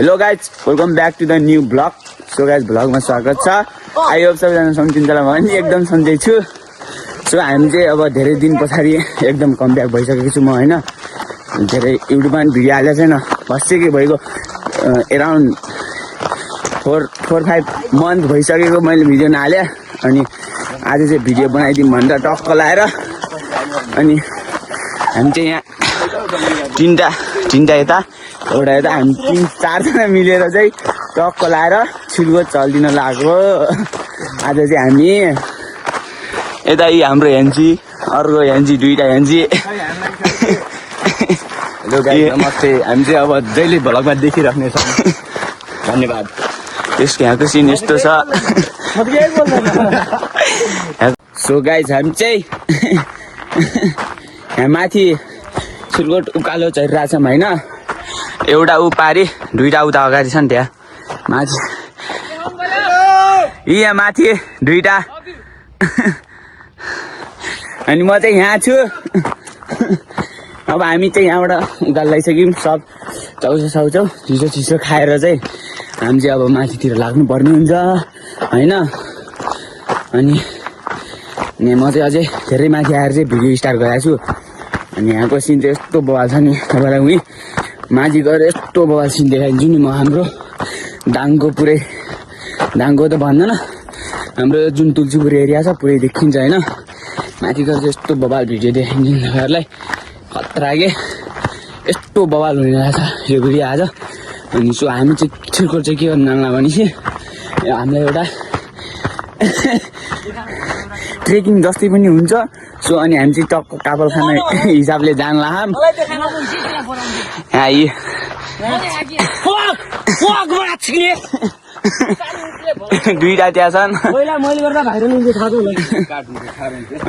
Hello guys welcome back to the new blog. So guys ब्लगमा स्वागत छ। I hope सबैजना सम्झिन्छ होला भने एकदम सम्झै छु। सो हामी चाहिँ अब धेरै दिन पछाडि एकदम कम ब्याक भइसकेको छु म होइन। धेरै युट्युबमा पनि भिडियो हालेको छैन, फर्स्ट के भइगयो एराउन्ड 4-5 मन्थ भइसकेको मैले भिडियो नहाले। अनि आज चाहिँ भिडियो बनाइदिउँ भनेर टक्क लाएर अनि हामी चाहिँ यहाँ तिनटा यता एउटा यता हामी 3-4जना मिलेर चाहिँ टक्क लाएर छिल्को चल्दिन लाग्यो। आज चाहिँ हामी यता हाम्रो हेन्जी अर्को हेन्जी दुईटा हेन्जी। हेलो गाइस नमस्ते। हामी चाहिँ अब जहिले भ्लगमा देखिराख्नेछौँ। धन्यवाद। त्यसको यहाँको सिन यस्तो छ। सो गाइस हामी चाहिँ यहाँ माथि सिलगोट उकालो चढिरहेछौँ होइन। एउटा ऊ पारी दुईटा उता अगाडि छ नि त्यहाँ माथि, यहाँ माथि दुईटा। अनि म चाहिँ यहाँ छु। अब हामी चाहिँ यहाँबाट उकालो लगाइसक्यौँ सब चाउचाउ चिसो खाएर चाहिँ हामी चाहिँ अब माथितिर लाग्नु पर्ने हुन्छ होइन। अनि म चाहिँ अझै धेरै माथि आएर चाहिँ भिडियो स्टार्ट गरेको छु। अनि यहाँको सिन चाहिँ यस्तो बवाल छ नि, तपाईँलाई उहीँ माथि गएर यस्तो बवाल सिन देखाइदिन्छु नि म। हाम्रो दाङको पुरै दाङको त भन्दैन, हाम्रो जुन तुलसीपुर एरिया छ पुरै देखिन्छ होइन। माथि गएर चाहिँ यस्तो बवाल भिडियो देखाइदिन्छु तपाईँहरूलाई। खतरा के यस्तो बवाल हुने रहेछ यो भिडियो आज। अनि सो हामी चाहिँ छिर्कोट चाहिँ के गर्नु जान्ला भनेपछि हामीलाई एउटा ट्रेकिङ जस्तै पनि हुन्छ। सो अनि हामी चाहिँ टक्क कापल खाना हिसाबले जानला दुईटा त्यहाँ छन्।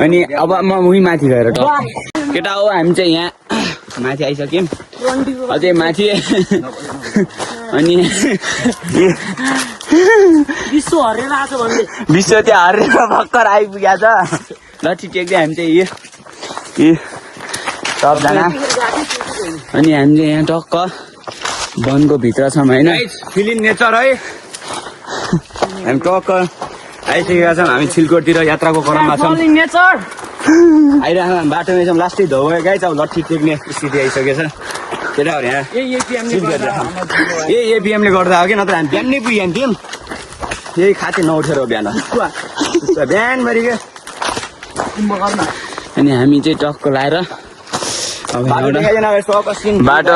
अनि अब म उही माथि गएर केटा हो हामी चाहिँ यहाँ माथि आइसक्यौँ अझै माथि। अनि विश्व त्यहाँ हरेर भर्खर आइपुगेको छ। लट्ठी टेक्दै हामी चाहिँ यो सबजना। अनि हामी चाहिँ यहाँ टक्क वनको भित्र छौँ होइन। फिलिङ नेचर है। हामी टक्क आइसकेका छौँ। हामी सिलगढीतिर यात्राको क्रममा छौँ। आइरहेको बाटोमै छौँ। लास्टै धो गयो गाइस। अब लट्ठी टेक्ने स्थिति आइसकेको छ केटाहरू यहाँ। एपिएमले गर्दा हो कि नत्र हामी बिहान नै पुग्यो नि। यही खाते नउठेर हो बिहान बिहानभरि क्या। अनि हामी चाहिँ टक्क लाएर बाटो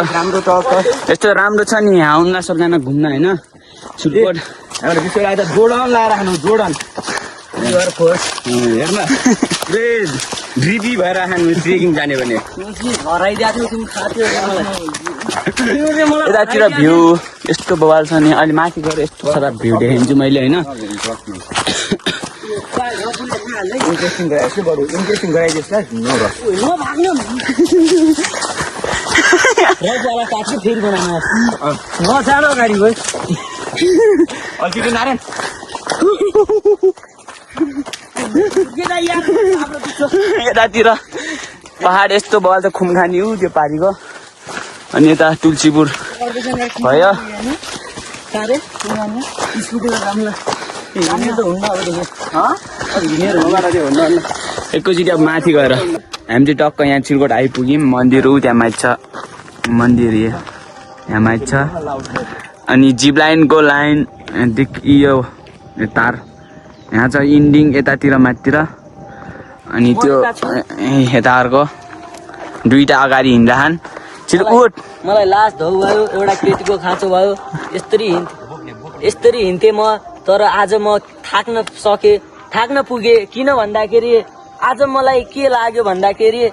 यस्तो राम्रो छ नि। यहाँ आउनु सबजना घुम्न होइन। सिलगढ जोडन लाएर खानु जोडन हेर्न ड्रिपी भएर खानु ट्रेकिङ जाने भने। यतातिर भ्यू यस्तो बवाल छ नि। अहिले माथि गएर यस्तो सारा भ्यू देखाइदिन्छु मैले होइन। इन्ट्रेस्टिङ गराइदियोस् नारायण। यतातिर पहाड यस्तो बवाल छ खुमखानी ऊ त्यो पारीको। अनि यता तुलसीपुर भयो। एकैचोटि अब माथि गएर हामी चाहिँ टक्क यहाँ सिलगढ आइपुग्यौँ। मन्दिर ऊ त्यहाँ माथि छ मन्दिर यहाँ माथि छ। अनि जिप लाइनको लाइनदेखि यो तार यहाँ छ इन्डिङ यतातिर माथितिर। अनि त्यो यताहरूको दुईटा अगाडि हिँड्दाखान चिरकुट। मलाई लास्ट धौ भयो, एउटा केटीको खाँचो भयो। यस्तरी हिँड्थेँ म। तर आज म थाक्न पुगे। किन भन्दाखेरि आज मलाई के लाग्यो भन्दाखेरि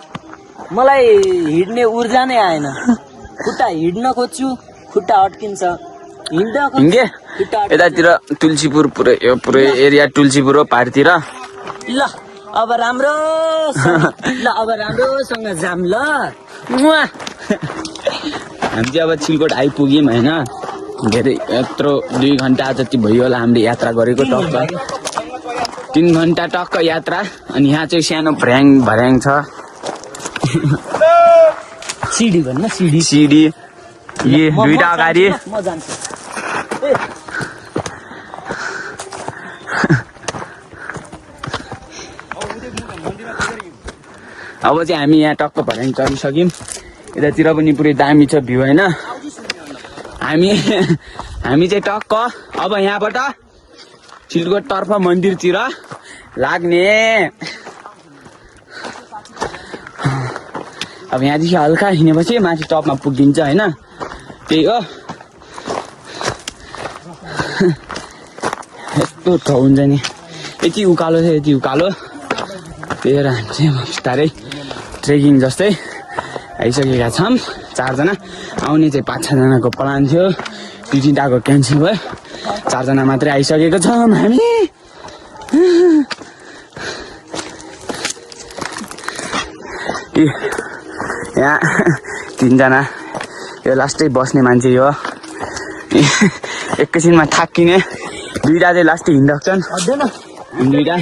मलाई हिँड्ने ऊर्जा नै आएन। खुट्टा हिँड्न खोज्छु, खुट्टा अड्किन्छ। यतातिर तुलसीपुर पुरै एरिया तुलसीपुर हो पाहाडतिर। ल अब राम्रोसँग जाम ल। हामी चाहिँ अब सिलगढ आइपुग्यौँ होइन। धेरै यत्रो 2 घन्टा जति भयो होला हामीले यात्रा गरेको। टक्क 3 घन्टा टक्क यात्रा। अनि यहाँ चाहिँ सानो भर्याङ छ। सिडी भन्न सिडी ये दुईटा अगाडि म जान्छु। अब चाहिँ हामी यहाँ टक्क भर्याङ चढिसक्यौँ यतातिर पनि पुरै दामी छ भ्यू होइन हामी चाहिँ टक्क अब यहाँबाट चिलकोटतर्फ मन्दिरतिर लाग्ने अब यहाँदेखि हल्का हिँडेपछि माथि टपमा पुगिन्छ होइन त्यही हो यस्तो ठाउँ हुन्छ नि यति उकालो छ यति उकालो त्यही भएर हामी चाहिँ बिस्तारै ट्रेकिङ जस्तै आइसकेका छौँ 4 जना आउने चाहिँ 5-6 जनाको प्लान थियो 2-3टाको क्यान्सल भयो 4 जना मात्रै आइसकेको छौँ हामी यहाँ 3 जना यो लास्टै बस्ने मान्छे हो एकैछिनमा थाक्किने 2टा चाहिँ लास्टै हिँड्छन् 2टा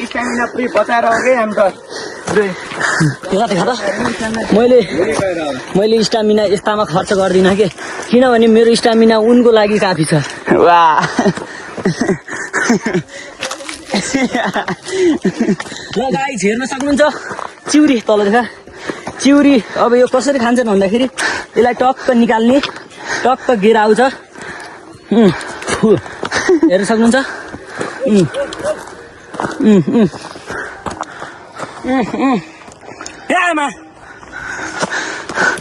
स्टामिना पुरै बचाएर हो कि हामी त मैले स्टामिना यस्तामा खर्च गर्दिनँ कि किनभने मेरो स्टामिना उनको लागि काफी छ वाह ल गाइस हेर्न सक्नुहुन्छ चिउरी तल देखा चिउरी अब यो कसरी खान्छन् भन्दाखेरि यसलाई टक्क निकाल्ने टक्क गेर आउँछ हेर्न सक्नुहुन्छ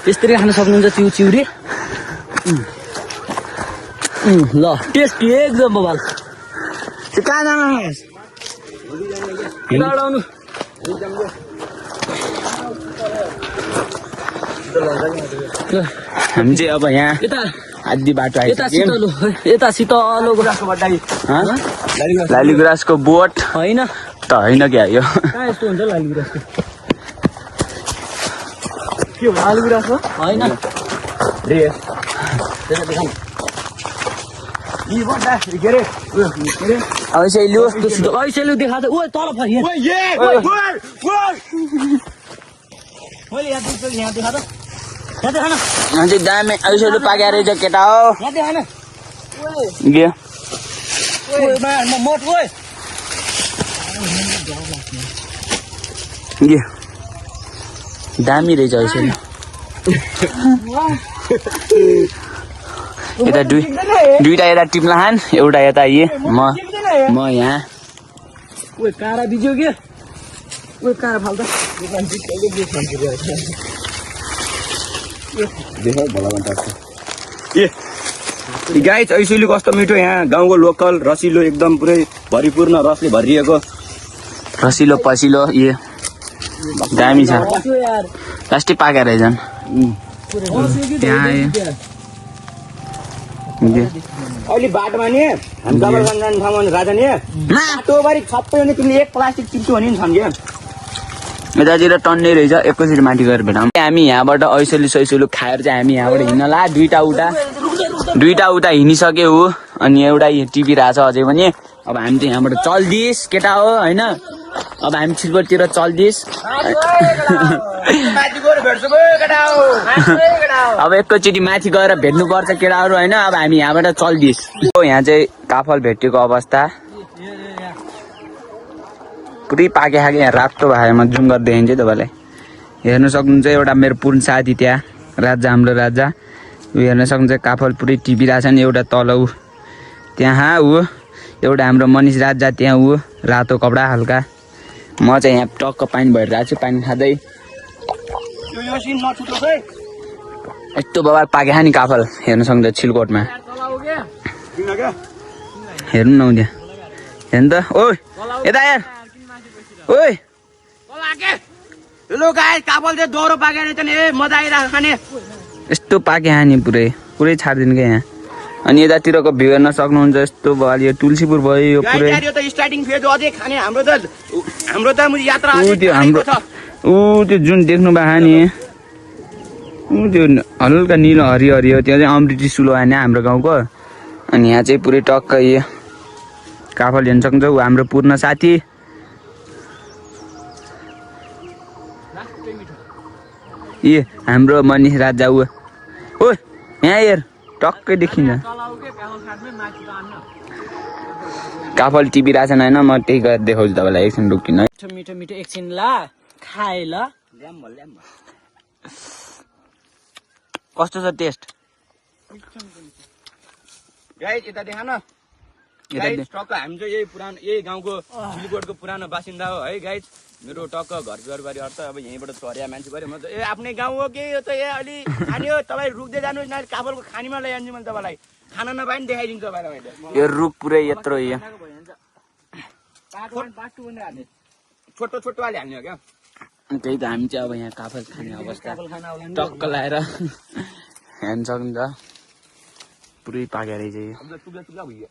त्यसरी खान सक्नुहुन्छ त्यो चिउरी ल टेस्ट एकदम बबाल कहाँ जानु हामी चाहिँ अब यहाँ आधी बाटो यता शीतलो लालीगुराँसको बोट होइन त होइन क्या यो कहाँ यस्तो हुन्छ लालीगुराँसको के हो लालीगुराँस हो होइन ऐसेलु देखा त ओ तल फर्किए मैले यहाँ देखा त अझै दामी ऐसेलु पाकेर रहेछ केटा हो यहाँ देखा न के मोट गयो के दामी रहेछ ऐसेलु यता दुईटा यता टिप्लाहान एउटा यता म यहाँ काँडा बिज्यो के काँडा फाल्दा गाइस ऐसेलु कस्तो मिठो यहाँ गाउँको लोकल रसिलो एकदम पुरै भरिपूर्ण रसले भरिएको रसिलो पसिलो ये दामी छ लास्टै पाकेर रहेछन् त्यहाँ अहिले बाटोमा नि हामी डबलगञ्ज जाने ठाउँमा राजा नि बाटोभरि सबै तिमीले एक प्लास्टिक टिप्छु भने नि छन् क्या यतातिर टन्नै रहेछ एकैचोटि माथि गएर भेटौँ हामी यहाँबाट ऐसेलु सैसेलु खाएर चाहिँ हामी यहाँबाट हिँड्नला दुईटा उता हिँडिसक्यो हो अनि एउटा टिपिरहेछ अझै पनि अब हामी चाहिँ यहाँबाट चल्दिस केटा हो होइन अब हामी चिलकोटतिर चल्दिस अब एकैचोटि माथि गएर भेट्नुपर्छ केटाहरू होइन अब हामी यहाँबाट चल्दिस यहाँ चाहिँ काफल भेटेको अवस्था पुरै पाके खाके यहाँ रातो भाइमा जुम गर्दै देखाइन्छ तपाईँलाई हेर्न सक्नुहुन्छ एउटा मेरो पूर्ण साथी त्यहाँ राजा हाम्रो राजा ऊ हेर्न सक्नुहुन्छ काफल पुरै टिपिरहेछ नि एउटा तल ऊ त्यहाँ ऊ एउटा हाम्रो मनिष राजा त्यहाँ ऊ रातो कपडा हल्का म चाहिँ यहाँ टक्क पानी भइरहेको छु पानी खाँदै यस्तो बबाल पाके नि काफल हेर्न सक्नुहुन्छ चिलकोटमा हेर्नु न त्यहाँ हेर्नु त ओ यता यार ओइ लो गाइस काफल चाहिँ दोहोरो पाकेर चाहिँ ए मजा आइरहेको खाने यस्तो पाके नि पुरै छाड्दिनु क्या यहाँ अनि यतातिरको भ्यू हेर्न सक्नुहुन्छ यस्तो भयो यो तुलसीपुर भयो यो पुरै यो त स्टार्टिङ फेज अझै खाने हाम्रो त यात्रा ऊ त्यो हाम्रो ऊ त्यो जुन देख्नु भएको नि ऊ त्यो हल्का निलो हरियो हरियो त्यो चाहिँ अमृति सुलो आएन हाम्रो गाउँको अनि यहाँ चाहिँ पुरै टक्क यो काफल हेर्न सक्नुहुन्छ ऊ हाम्रो पूर्ण साथी हाम्रो मनिष राजा ऊ ओ यहाँ हेर टक्कै देखिन्छ काफल टिभी रहेछ होइन म त्यही गरेर देखाउँछु तपाईँलाई एकछिन रुकिन है मिठो मिठो मिठो एकछिन ल खाए ल कस्तो छ टेस्ट गाइस यता देखा न गाइस टक्क हामी चाहिँ यही पुरानो यही गाउँको सिलगढीको पुरानो बासिन्दा हो है गाइस मेरो टक्क घर दुवारबारी अर्थ अब यहीँबाट चर्या मान्छे पऱ्यो म त ए आफ्नै गाउँ हो कि यो त ए अलि खाने हो तपाईँ रुक्दै जानुहोस् न काफलको खानीमा लैजान्छु मैले तपाईँलाई खाना नपाए नि देखाइदिन्छु तपाईँलाई मैले यो रुख पुरै यत्रो यो छोटो छोटो वाले हाल्ने हो क्या त्यही त हामी चाहिँ अब यहाँ काफल खाने अवस्था टक्क लाएर हेर्न सकिन्छ पुरै पाके रहेछ यो टुक्रा टुक्रा भइयो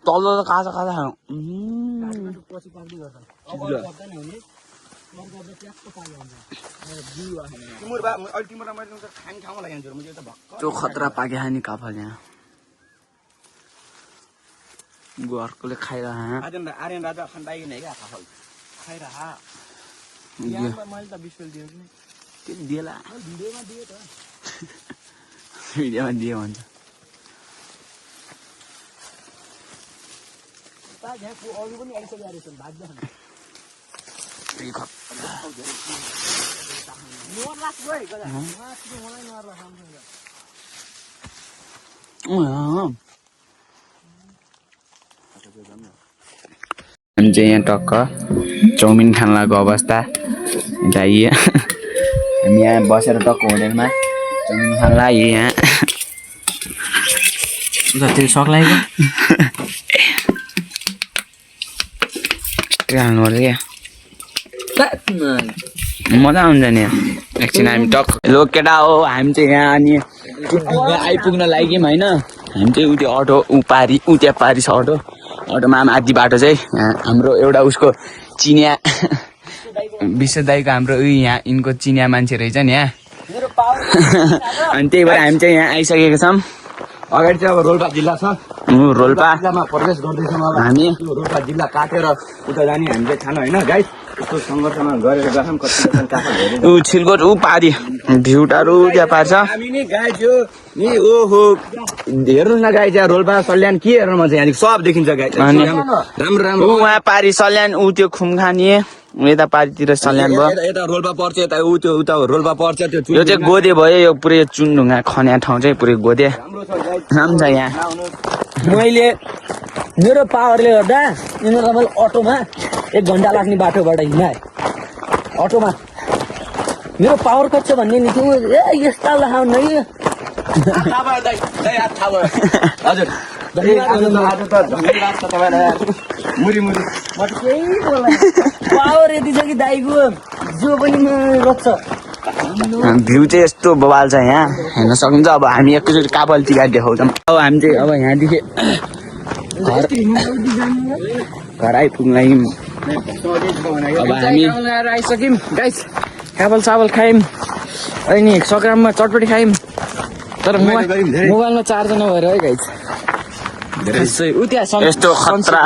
तल त काँचो काँचो खानु तिम्रो मैले खाने ठाउँमा लैजान्छु म त भक्क त्यो खतरा पाके खाने काफल यहाँ घरकोले खाइरह आर्यन राजा खान पाइकिन है क्या काफल खाइरह मैले त 20 रुपियाँ दिएको कि त्यो दिएला भिडियोमा दिए त भिडियोमा दियो भन्छ अरू पनि आइसक्यो रहेछ भाग्य हामी चाहिँ यहाँ टक्क चाउमिन खान लागेको अवस्था यता हामी यहाँ बसेर टक्क होटेलमा चाउमिन खान लाग्यो यहाँ तेल सक लाग्यो हाल्नु पर्छ क्या मजा आउँछ नि एकछिन हामी टक्क लो केटा हो हामी चाहिँ यहाँ अनि आइपुग्न लाग्यौँ होइन हामी चाहिँ उयो अटो पारी त्यहाँ पारी छ अटोमा पनि आधी बाटो चाहिँ यहाँ हाम्रो एउटा उसको चिनिया विश्व दाईको हाम्रो उयो यहाँ यिनको चिनिया मान्छे रहेछ नि यहाँ अनि त्यही भएर हामी चाहिँ यहाँ आइसकेको छौँ अगाडि चाहिँ अब रोल्पा जिल्ला छ रोल्पा जिल्लामा प्रवेश गर्दैछौँ अब हामी रोल्पा जिल्ला काटेर उता जाने हामीले थाहा होइन गाइस यस्तो सङ्घर्षमा गरेर गएछौँ कति ऊ छिलकोट ऊ पारी भ्युटाहरू त्यहाँ पार्छ हामी नि गाइस यो नि ओहो हेर्नुहोस् न गाइस यहाँ रोल्पा सल्यान के हेर्नु मन छ यहाँ सब देखिन्छ गाइस राम्रो राम्रो ऊ वहाँ पारी सल्यान ऊ त्यो खुमखानी यता पारीतिर सल्यान भयो यता रोल्पा पर्छ यता ऊ त्यो उता रोल्पा पर्छ त्यो यो चाहिँ गोदे भयो यो पुरै चुनढुङ्गा खन्या ठाउँ चाहिँ पुरै गोदे राम्रो छ गाइस राम्रो छ यहाँ मैले मेरो पावरले गर्दा यिनीहरू तपाईँले अटोमा 1 घन्टा लाग्ने बाटोबाट हिँडाएँ अटोमा मेरो पावर कति छ भन्ने नि थियो ए यस्ता लाउ नै हजुर आज त धन्यवाद छ तपाईँलाई मुरी मुरी म त केही बोल्दैन पावर यति छ कि दाइको जो पनि रोक्छ भ्यू चाहिँ यस्तो बवाल छ यहाँ हेर्न सक्नुहुन्छ अब हामी एकैचोटि कापल टिका देखाउँछौँ अब हामी चाहिँ अब यहाँदेखि घर आइपुग्न लाग्यौँ अब हामी आइसक्यौँ गाइस कापल साबल खायौँ अनि सग्राममा चटपटी खायौँ तर मोबाइलमा चार्ज नभएर है गाइस यस्तो खतरा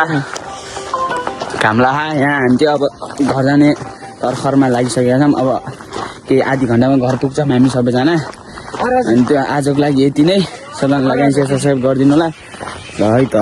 घाम लाहा यहाँ हामी चाहिँ अब घर जाने तर्खरमा लागिसकेका छौँ अब केही आधी घन्टामा घर पुग्छौँ हामी सबैजना अनि त्यो आजको लागि यति नै सबैलाई लगाइन्छ सब्सक्राइब गरिदिनु होला ल है त